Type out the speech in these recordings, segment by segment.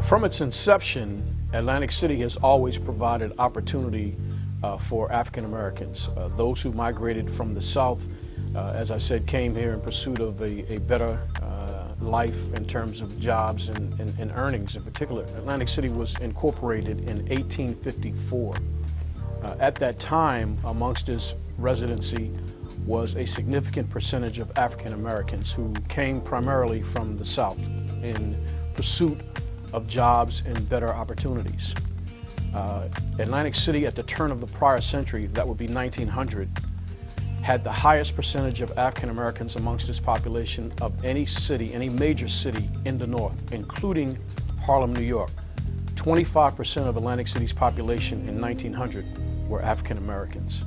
From its inception, Atlantic City has always provided opportunity for African Americans. Those who migrated from the South, as I said, came here in pursuit of a better life in terms of jobs and earnings in particular. Atlantic City was incorporated in 1854. At that time, amongst its residency was a significant percentage of African Americans who came primarily from the South in pursuit of jobs and better opportunities. Atlantic City at the turn of the prior century, that would be 1900, had the highest percentage of African Americans amongst its population of any city, any major city in the North, including Harlem, New York. 25% of Atlantic City's population in 1900 were African Americans.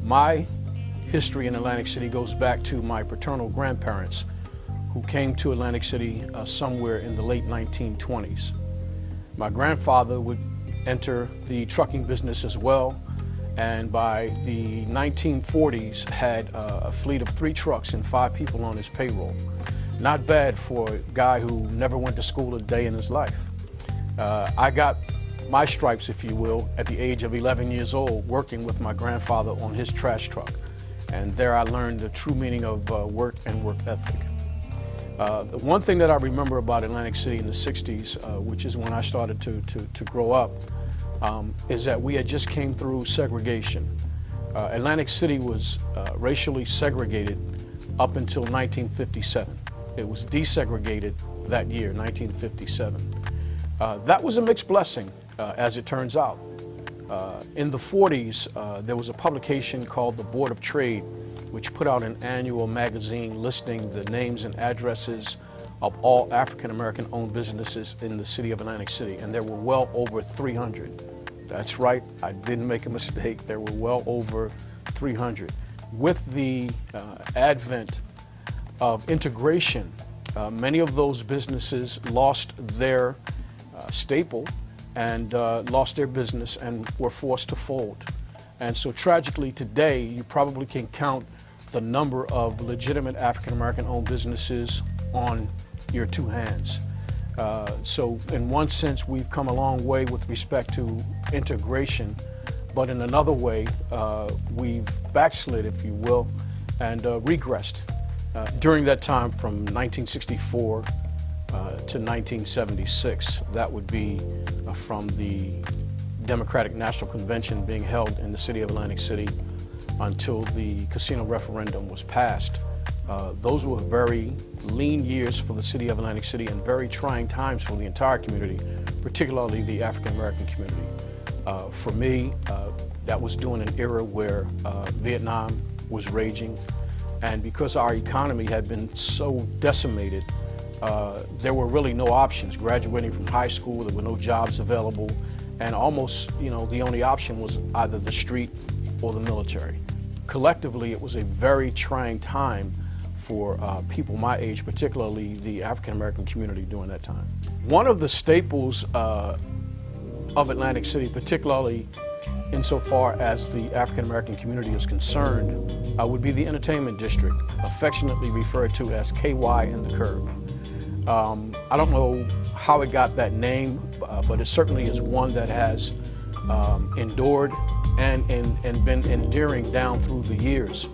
My history in Atlantic City goes back to my paternal grandparents, who came to Atlantic City somewhere in the late 1920s. My grandfather would enter the trucking business as well, and by the 1940s had a fleet of 3 trucks and 5 people on his payroll. Not bad for a guy who never went to school a day in his life. I got my stripes, if you will, at the age of 11 years old, working with my grandfather on his trash truck. And there I learned the true meaning of work and work ethic. The one thing that I remember about Atlantic City in the 60s, which is when I started to grow up, is that we had just came through segregation. Atlantic City was racially segregated up until 1957. It was desegregated that year, 1957. That was a mixed blessing, as it turns out. In the 40s, there was a publication called the Board of Trade, which put out an annual magazine listing the names and addresses of all African American owned businesses in the city of Atlantic City, and there were well over 300. That's right, I didn't make a mistake. There were well over 300. With the advent of integration, many of those businesses lost their staple and lost their business and were forced to fold. And so tragically today, you probably can count the number of legitimate African American owned businesses on your 2 hands. So in one sense, we've come a long way with respect to integration, but in another way, we've backslid, if you will, and regressed. During that time from 1964 to 1976, that would be from the Democratic National Convention being held in the city of Atlantic City until the casino referendum was passed. Those were very lean years for the city of Atlantic City and very trying times for the entire community, particularly the African American community. For me, that was during an era where Vietnam was raging, and because our economy had been so decimated, there were really no options. Graduating from high school, there were no jobs available, and almost, the only option was either the street or the military. Collectively, it was a very trying time for people my age, particularly the African American community during that time. One of the staples of Atlantic City, particularly insofar as the African American community is concerned, would be the entertainment district, affectionately referred to as KY and the Curb. I don't know how it got that name, but it certainly is one that has endured and been endearing down through the years.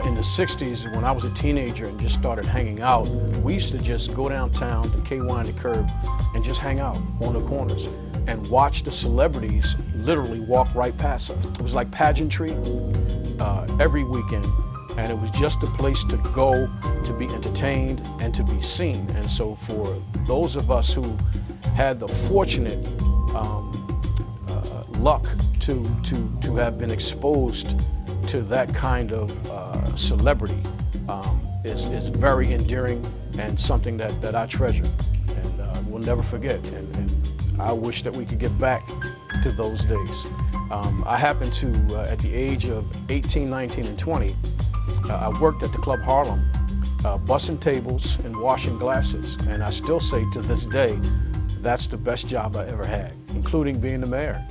In the 60s, when I was a teenager and just started hanging out, we used to just go downtown to KY and the Curb and just hang out on the corners and watch the celebrities literally walk right past us. It was like pageantry every weekend, and it was just a place to go to be entertained and to be seen. And so for those of us who had the fortunate luck to have been exposed to that kind of celebrity is very endearing and something that I treasure and will never forget. And I wish that we could get back to those days. I happened to, at the age of 18, 19, and 20, I worked at the Club Harlem, bussing tables and washing glasses. And I still say to this day, that's the best job I ever had, including being the mayor.